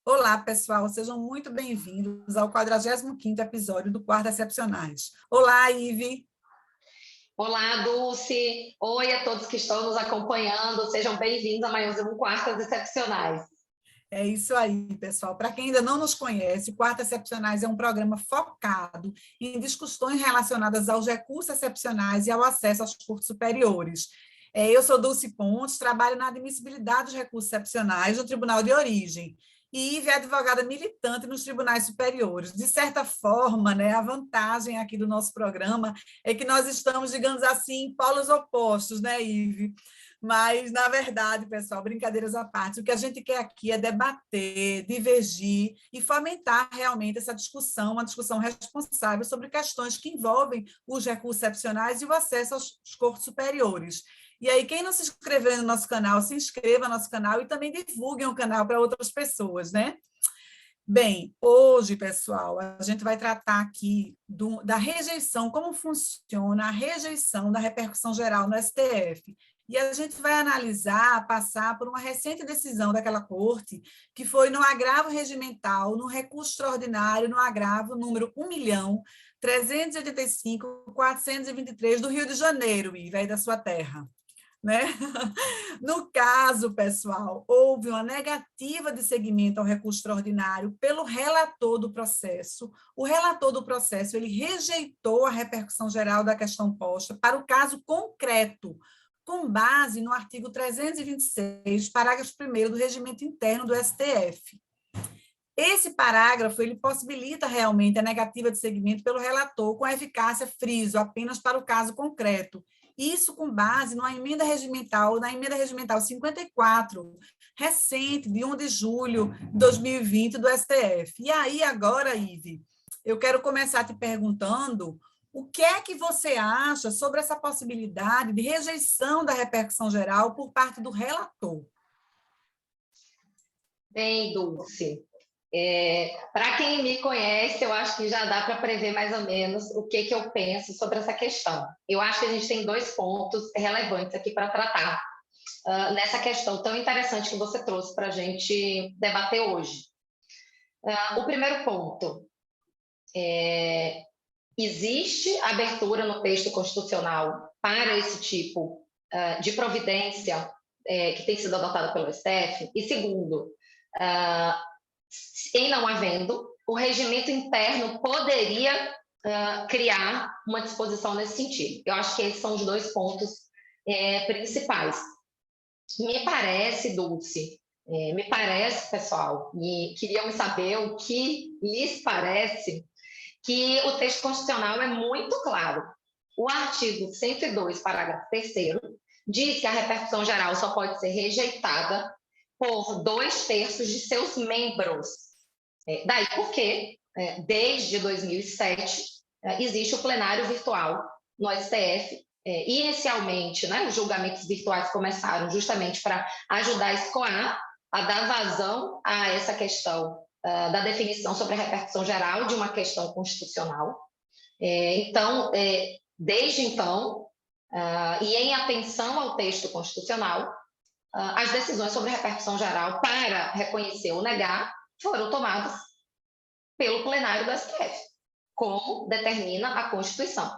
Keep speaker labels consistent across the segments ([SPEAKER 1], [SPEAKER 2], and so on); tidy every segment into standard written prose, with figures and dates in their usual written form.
[SPEAKER 1] Olá, pessoal, sejam muito bem-vindos ao 45º episódio do Quarta Excepcionais. Olá, Ive.
[SPEAKER 2] Olá, Dulce. Oi a todos que estão nos acompanhando. Sejam bem-vindos a mais um Quartas Excepcionais.
[SPEAKER 1] É isso aí, pessoal. Para quem ainda não nos conhece, o Quarta Excepcionais é um programa focado em discussões relacionadas aos recursos excepcionais e ao acesso aos cursos superiores. Eu sou Dulce Pontes, trabalho na admissibilidade dos recursos excepcionais no Tribunal de Origem. E Ive é advogada militante nos tribunais superiores. De certa forma, né, a vantagem aqui do nosso programa é que nós estamos, digamos assim, em polos opostos, né, Ive? Mas, na verdade, pessoal, brincadeiras à parte, o que a gente quer aqui é debater, divergir e fomentar realmente essa discussão, uma discussão responsável sobre questões que envolvem os recursos excepcionais e o acesso aos cursos superiores. E aí, quem não se inscreveu no nosso canal, se inscreva no nosso canal e também divulguem o canal para outras pessoas, né? Bem, hoje, pessoal, a gente vai tratar aqui da rejeição, como funciona a rejeição da repercussão geral no STF. E a gente vai analisar, passar por uma recente decisão daquela corte, que foi no agravo regimental, no recurso extraordinário, no agravo número 1.385.423 do Rio de Janeiro, e da sua terra. Né? No caso, pessoal, houve uma negativa de seguimento ao recurso extraordinário pelo relator do processo. O relator do processo ele rejeitou a repercussão geral da questão posta para o caso concreto, com base no artigo 326, parágrafo 1º do Regimento Interno do STF. Esse parágrafo ele possibilita realmente a negativa de seguimento pelo relator com eficácia friso apenas para o caso concreto. Isso com base na emenda regimental 54, recente, de 1 de julho de 2020, do STF. E aí, agora, Ive, eu quero começar te perguntando o que é que você acha sobre essa possibilidade de rejeição da repercussão geral por parte do relator?
[SPEAKER 2] Bem, Dulce, para quem me conhece, eu acho que já dá para prever mais ou menos o que eu penso sobre essa questão. Eu acho que a gente tem dois pontos relevantes aqui para tratar nessa questão tão interessante que você trouxe para a gente debater hoje. O primeiro ponto, existe abertura no texto constitucional para esse tipo de providência que tem sido adotada pelo STF? E segundo, em não havendo, o regimento interno poderia criar uma disposição nesse sentido. Eu acho que esses são os dois pontos principais. Me parece, Dulce, me parece, pessoal, e queriam saber o que lhes parece, que o texto constitucional é muito claro. O artigo 102, parágrafo 3º, diz que a repercussão geral só pode ser rejeitada por 2/3 de seus membros. Daí porque, desde 2007, existe o plenário virtual no STF. Inicialmente, né, os julgamentos virtuais começaram justamente para ajudar a escoar, a dar vazão a essa questão da definição sobre a repercussão geral de uma questão constitucional. Então, desde então, e em atenção ao texto constitucional, as decisões sobre repercussão geral para reconhecer ou negar foram tomadas pelo plenário do STF, como determina a Constituição.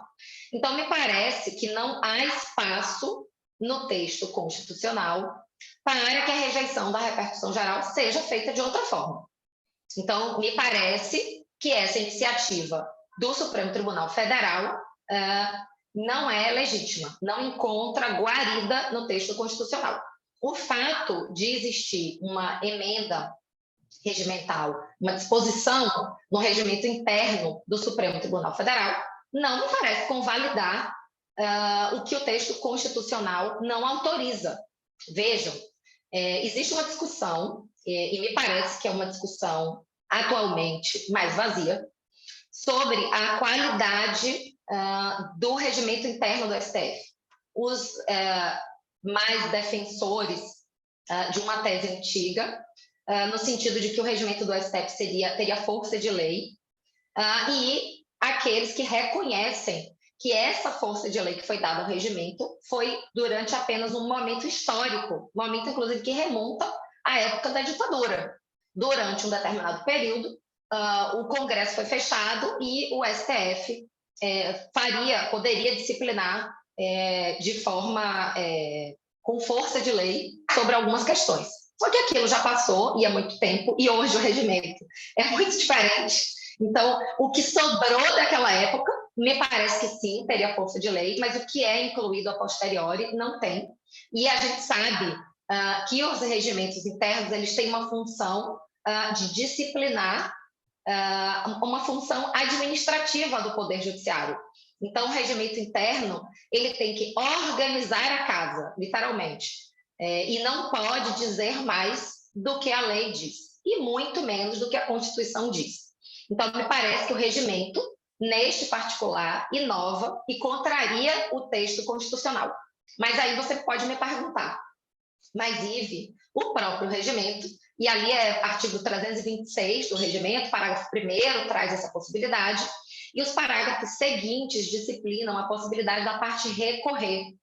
[SPEAKER 2] Então, me parece que não há espaço no texto constitucional para que a rejeição da repercussão geral seja feita de outra forma. Então, me parece que essa iniciativa do Supremo Tribunal Federal não é legítima, não encontra guarida no texto constitucional. O fato de existir uma emenda regimental, uma disposição no regimento interno do Supremo Tribunal Federal, não me parece convalidar o que o texto constitucional não autoriza. Vejam, existe uma discussão, e me parece que é uma discussão atualmente mais vazia, sobre a qualidade do regimento interno do STF. Os mais defensores de uma tese antiga, no sentido de que o regimento do STF teria força de lei, e aqueles que reconhecem que essa força de lei que foi dada ao regimento foi durante apenas um momento histórico, um momento, inclusive, que remonta à época da ditadura. durante um determinado período, o Congresso foi fechado e o STF poderia disciplinar de forma com força de lei sobre algumas questões. Só que aquilo já passou e há muito tempo, e hoje o regimento é muito diferente. Então, o que sobrou daquela época, me parece que sim, teria força de lei, mas o que é incluído a posteriori não tem. E a gente sabe que os regimentos internos eles têm uma função de disciplinar, uma função administrativa do Poder Judiciário. Então, o regimento interno ele tem que organizar a casa, literalmente, e não pode dizer mais do que a lei diz, e muito menos do que a Constituição diz. Então, me parece que o regimento, neste particular, inova e contraria o texto constitucional. Mas aí você pode me perguntar, mas, Ive, o próprio regimento, e ali é artigo 326 do regimento, parágrafo 1º, traz essa possibilidade, e os parágrafos seguintes disciplinam a possibilidade da parte recorrer.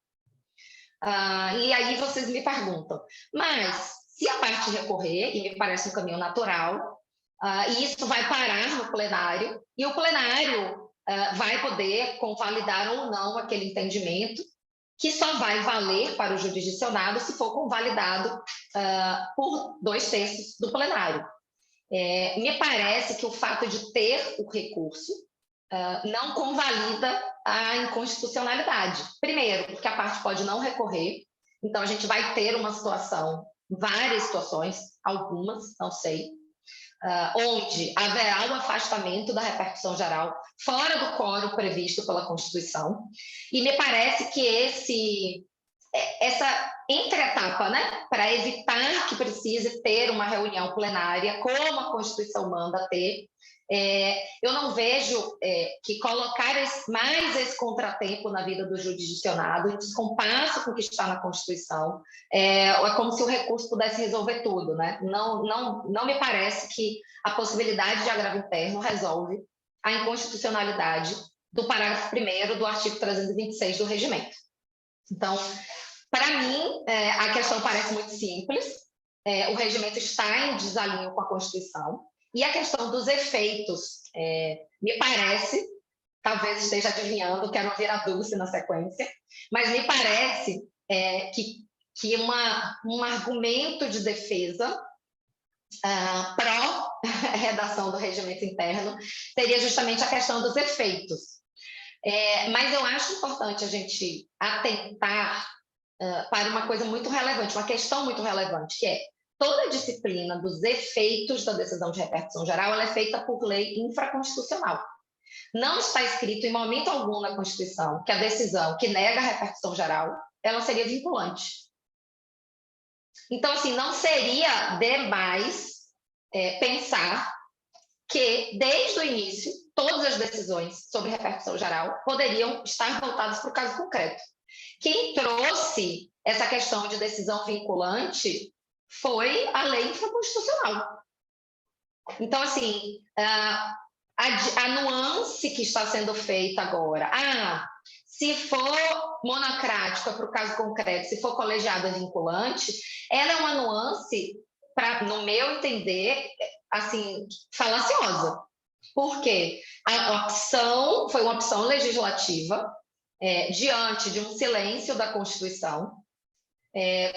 [SPEAKER 2] E aí vocês me perguntam, mas se a parte recorrer, e me parece um caminho natural, e isso vai parar no plenário, e o plenário vai poder convalidar ou não aquele entendimento, que só vai valer para o jurisdicionado se for convalidado por 2/3 do plenário. Me parece que o fato de ter o recurso não convalida a inconstitucionalidade. Primeiro, porque a parte pode não recorrer, então a gente vai ter uma situação, várias situações, algumas, não sei, onde haverá o afastamento da repercussão geral fora do quórum previsto pela Constituição, e me parece que essa entreetapa, né, para evitar que precise ter uma reunião plenária, como a Constituição manda ter, eu não vejo que colocar mais esse contratempo na vida do jurisdicionado, em descompasso com o que está na Constituição, é como se o recurso pudesse resolver tudo, né? Não me parece que a possibilidade de agravo interno resolve a inconstitucionalidade do parágrafo 1º do artigo 326 do regimento. Então, para mim, a questão parece muito simples, o regimento está em desalinho com a Constituição, e a questão dos efeitos, me parece, talvez esteja adivinhando, quero ouvir a Dulce na sequência, mas me parece que um argumento de defesa pró-redação do regimento interno seria justamente a questão dos efeitos. Mas eu acho importante a gente atentar para uma coisa muito relevante, uma questão muito relevante, que é toda a disciplina dos efeitos da decisão de repercussão geral ela é feita por lei infraconstitucional. Não está escrito em momento algum na Constituição que a decisão que nega a repercussão geral ela seria vinculante. Então, assim, não seria demais pensar que, desde o início, todas as decisões sobre repercussão geral poderiam estar voltadas para o caso concreto. Quem trouxe essa questão de decisão vinculante foi a lei infraconstitucional. Então, assim, a nuance que está sendo feita agora, se for monocrática para o caso concreto, se for colegiada vinculante, ela é uma nuance, no meu entender, assim, falaciosa. Por quê? A opção foi uma opção legislativa diante de um silêncio da Constituição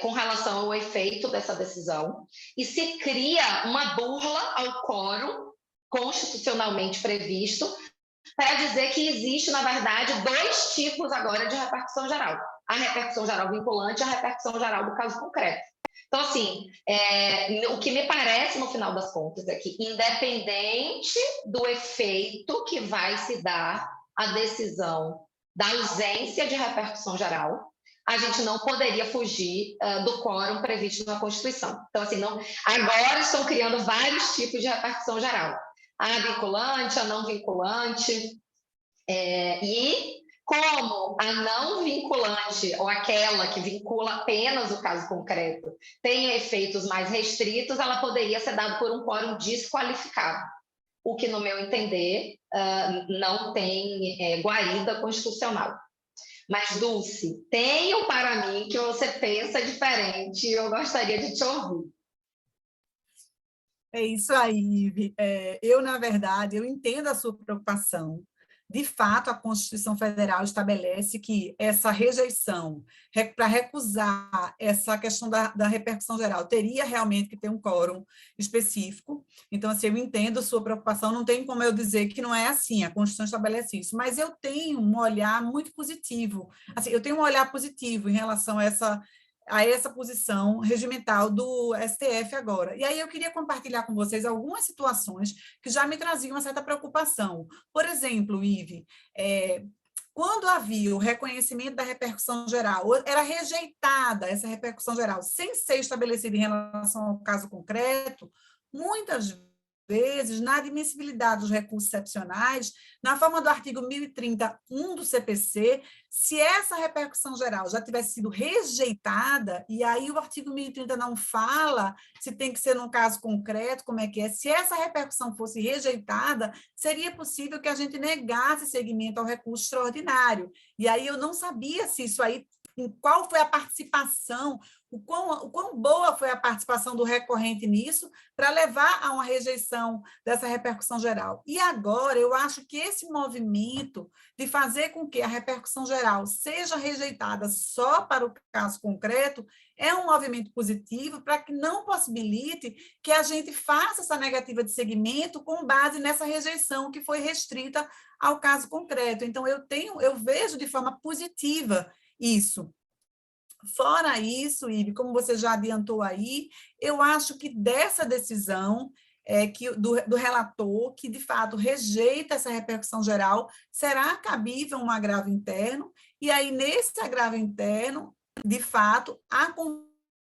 [SPEAKER 2] com relação ao efeito dessa decisão, e se cria uma burla ao quórum constitucionalmente previsto para dizer que existe, na verdade, 2 tipos agora de repercussão geral. A repercussão geral vinculante e a repercussão geral do caso concreto. Então, assim, o que me parece, no final das contas, é que, independente do efeito que vai se dar a decisão da ausência de repercussão geral, a gente não poderia fugir do quórum previsto na Constituição. Então, assim, agora estão criando vários tipos de repercussão geral. A vinculante, a não vinculante, e como a não vinculante, ou aquela que vincula apenas o caso concreto, tem efeitos mais restritos, ela poderia ser dada por um quórum desqualificado, o que, no meu entender, não tem guarida constitucional. Mas, Dulce, tenho para mim que você pensa diferente e eu gostaria de te ouvir.
[SPEAKER 1] É isso aí, Ive. Na verdade, eu entendo a sua preocupação. De fato, a Constituição Federal estabelece que essa rejeição, para recusar essa questão da repercussão geral, teria realmente que ter um quórum específico. Então, assim, eu entendo a sua preocupação, não tem como eu dizer que não é assim, a Constituição estabelece isso, mas eu tenho um olhar muito positivo. Assim, eu tenho um olhar positivo em relação a essa posição regimental do STF agora. E aí eu queria compartilhar com vocês algumas situações que já me traziam uma certa preocupação. Por exemplo, Ive, quando havia o reconhecimento da repercussão geral, era rejeitada essa repercussão geral, sem ser estabelecida em relação ao caso concreto, muitas vezes, na admissibilidade dos recursos excepcionais, na forma do artigo 1030-1 do CPC, se essa repercussão geral já tivesse sido rejeitada, e aí o artigo 1030 não fala se tem que ser num caso concreto, como é que é, se essa repercussão fosse rejeitada, seria possível que a gente negasse seguimento ao recurso extraordinário. E aí eu não sabia se isso aí, qual foi a participação, o quão boa foi a participação do recorrente nisso, para levar a uma rejeição dessa repercussão geral. E agora, eu acho que esse movimento de fazer com que a repercussão geral seja rejeitada só para o caso concreto é um movimento positivo para que não possibilite que a gente faça essa negativa de seguimento com base nessa rejeição que foi restrita ao caso concreto. Então, eu vejo de forma positiva isso. Fora isso, Ive, como você já adiantou aí, eu acho que dessa decisão do relator, que de fato rejeita essa repercussão geral, será cabível um agravo interno, e aí nesse agravo interno, de fato, a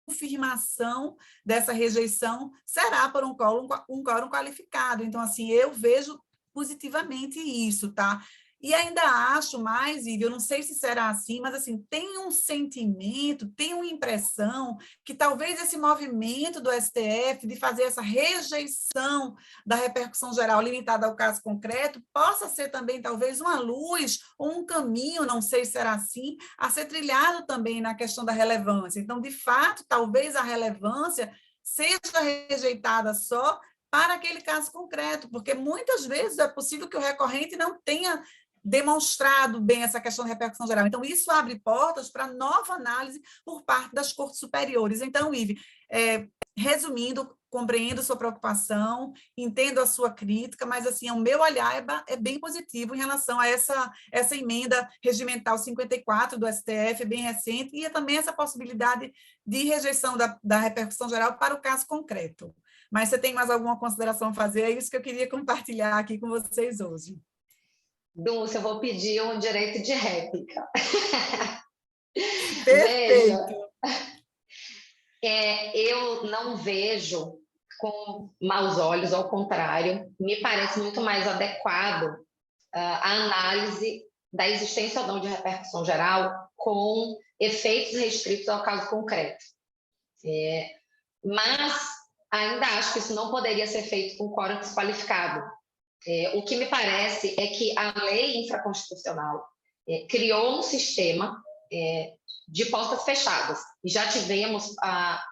[SPEAKER 1] confirmação dessa rejeição será por um quórum qualificado. Então, assim, eu vejo positivamente isso, tá? E ainda acho mais, Ive, eu não sei se será assim, mas assim, tem um sentimento, tem uma impressão que talvez esse movimento do STF de fazer essa rejeição da repercussão geral limitada ao caso concreto possa ser também talvez uma luz ou um caminho, não sei se será assim, a ser trilhado também na questão da relevância. Então, de fato, talvez a relevância seja rejeitada só para aquele caso concreto, porque muitas vezes é possível que o recorrente não tenha demonstrado bem essa questão de repercussão geral. Então, isso abre portas para nova análise por parte das cortes superiores. Então, Ive, resumindo, compreendo sua preocupação, entendo a sua crítica, mas, assim, o meu olhar é bem positivo em relação a essa emenda regimental 54 do STF, bem recente, e também essa possibilidade de rejeição da repercussão geral para o caso concreto. Mas você tem mais alguma consideração a fazer? É isso que eu queria compartilhar aqui com vocês hoje.
[SPEAKER 2] Dulce, eu vou pedir um direito de réplica.
[SPEAKER 1] Perfeito.
[SPEAKER 2] Veja, eu não vejo com maus olhos, ao contrário, me parece muito mais adequado a análise da existência ou não de repercussão geral com efeitos restritos ao caso concreto. Mas ainda acho que isso não poderia ser feito com quórum desqualificado. O que me parece é que a lei infraconstitucional criou um sistema de portas fechadas. E já tivemos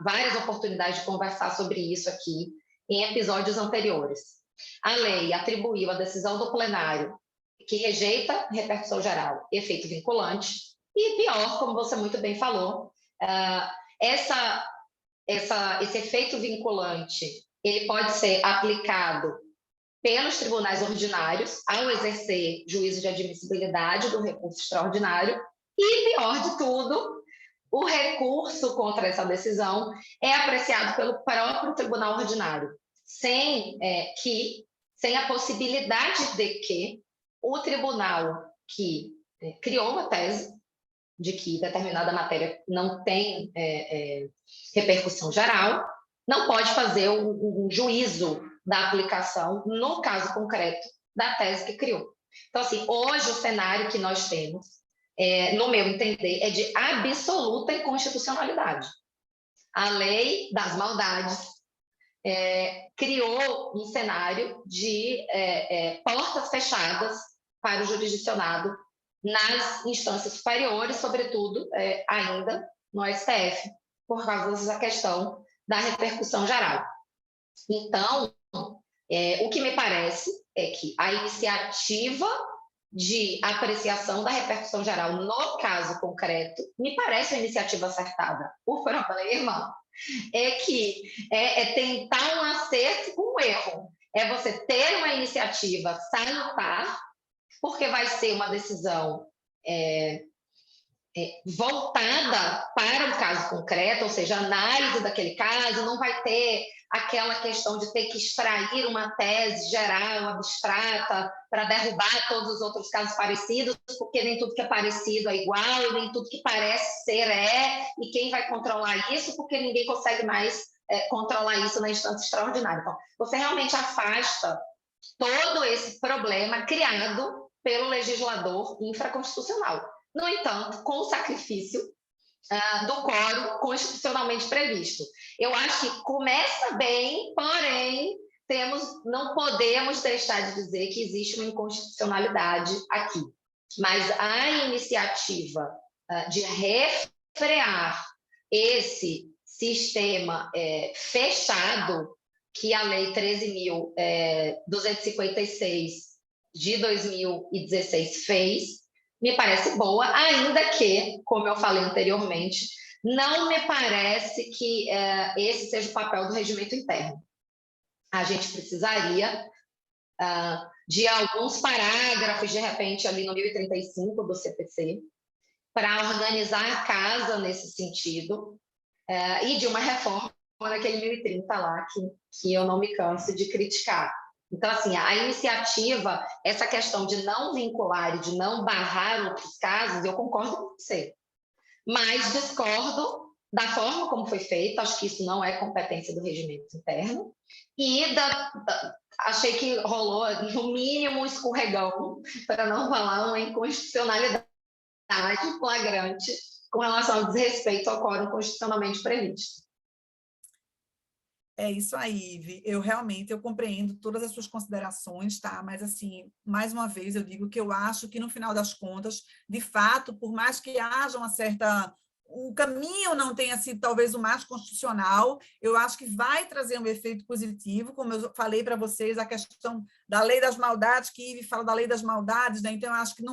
[SPEAKER 2] várias oportunidades de conversar sobre isso aqui em episódios anteriores. A lei atribuiu a decisão do plenário que rejeita repercussão geral efeito vinculante e, pior, como você muito bem falou, esse efeito vinculante ele pode ser aplicado pelos tribunais ordinários ao exercer juízo de admissibilidade do recurso extraordinário e, pior de tudo, o recurso contra essa decisão é apreciado pelo próprio tribunal ordinário, sem a possibilidade de que o tribunal que criou uma tese de que determinada matéria não tem repercussão geral, não pode fazer um juízo da aplicação, no caso concreto, da tese que criou. Então, assim, hoje o cenário que nós temos, no meu entender, é de absoluta inconstitucionalidade. A lei das maldades criou um cenário de portas fechadas para o jurisdicionado nas instâncias superiores, sobretudo ainda no STF, por causa dessa questão da repercussão geral. Então, o que me parece é que a iniciativa de apreciação da repercussão geral no caso concreto me parece uma iniciativa acertada. O problema é que é tentar um acerto com um erro. É você ter uma iniciativa salutar, porque vai ser uma decisão voltada para o caso concreto, ou seja, análise daquele caso, não vai ter aquela questão de ter que extrair uma tese geral, abstrata, para derrubar todos os outros casos parecidos, porque nem tudo que é parecido é igual, nem tudo que parece ser e quem vai controlar isso, porque ninguém consegue mais controlar isso na instância extraordinária. Então, você realmente afasta todo esse problema criado pelo legislador infraconstitucional. No entanto, com o sacrifício do quórum constitucionalmente previsto. Eu acho que começa bem, porém, não podemos deixar de dizer que existe uma inconstitucionalidade aqui. Mas a iniciativa de refrear esse sistema fechado que a Lei 13.256 de 2016 fez, me parece boa, ainda que, como eu falei anteriormente, não me parece que esse seja o papel do regimento interno. A gente precisaria de alguns parágrafos, de repente, ali no 1035 do CPC, para organizar a casa nesse sentido, e de uma reforma naquele 1030 lá, que eu não me canso de criticar. Então, assim, a iniciativa, essa questão de não vincular e de não barrar outros casos, eu concordo com você. Mas discordo da forma como foi feito, acho que isso não é competência do regimento interno, e achei que rolou, no mínimo, um escorregão, para não falar uma inconstitucionalidade flagrante com relação ao desrespeito ao quórum constitucionalmente previsto.
[SPEAKER 1] É isso aí, Ive. Eu compreendo todas as suas considerações, tá? Mas, assim, mais uma vez, eu digo que eu acho que, no final das contas, de fato, por mais que haja uma certa... O caminho não tenha sido, talvez, o mais constitucional, eu acho que vai trazer um efeito positivo, como eu falei para vocês, a questão da lei das maldades, que Ive fala da lei das maldades, né? Então, eu acho que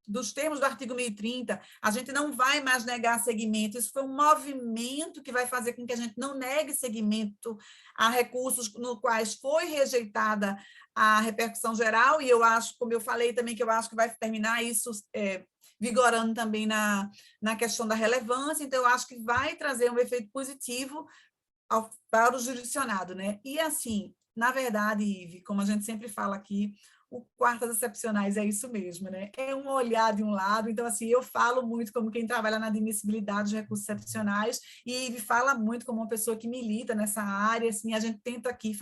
[SPEAKER 1] dos termos do artigo 1030, a gente não vai mais negar segmento. Isso foi um movimento que vai fazer com que a gente não negue segmento a recursos no quais foi rejeitada a repercussão geral, e eu acho, como eu falei também, que eu acho que vai terminar isso vigorando também na questão da relevância, então eu acho que vai trazer um efeito positivo para o jurisdicionado, né? E assim, na verdade, Ive, como a gente sempre fala aqui, o quartas excepcionais é isso mesmo, né? É um olhar de um lado, então, assim, eu falo muito como quem trabalha na admissibilidade dos recursos excepcionais, e Ive fala muito como uma pessoa que milita nessa área, assim, a gente tenta aqui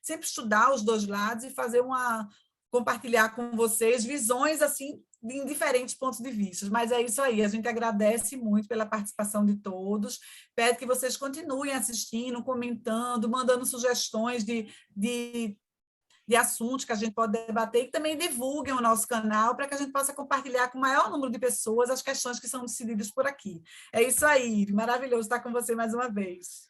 [SPEAKER 1] sempre estudar os dois lados e compartilhar com vocês visões, assim, em diferentes pontos de vista, mas é isso aí, a gente agradece muito pela participação de todos, pede que vocês continuem assistindo, comentando, mandando sugestões de assuntos que a gente pode debater, e que também divulguem o nosso canal para que a gente possa compartilhar com o maior número de pessoas as questões que são decididas por aqui. É isso aí, maravilhoso estar com você mais uma vez.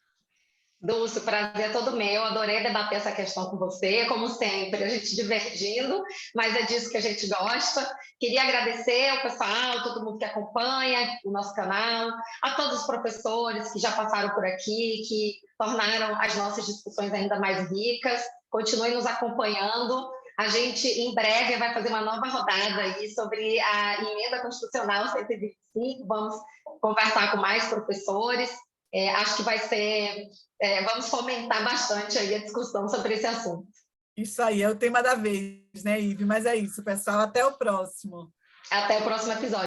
[SPEAKER 2] Dulce, o prazer é todo meu, adorei debater essa questão com você, como sempre, a gente divergindo, mas é disso que a gente gosta. Queria agradecer ao pessoal, todo mundo que acompanha o nosso canal, a todos os professores que já passaram por aqui, que tornaram as nossas discussões ainda mais ricas. Continuem nos acompanhando. A gente, em breve, vai fazer uma nova rodada aí sobre a emenda constitucional 125, vamos conversar com mais professores. Acho que vai ser... vamos fomentar bastante aí a discussão sobre esse assunto.
[SPEAKER 1] Isso aí, é o tema da vez, né, Ive? Mas é isso, pessoal. Até o próximo.
[SPEAKER 2] Até o próximo episódio.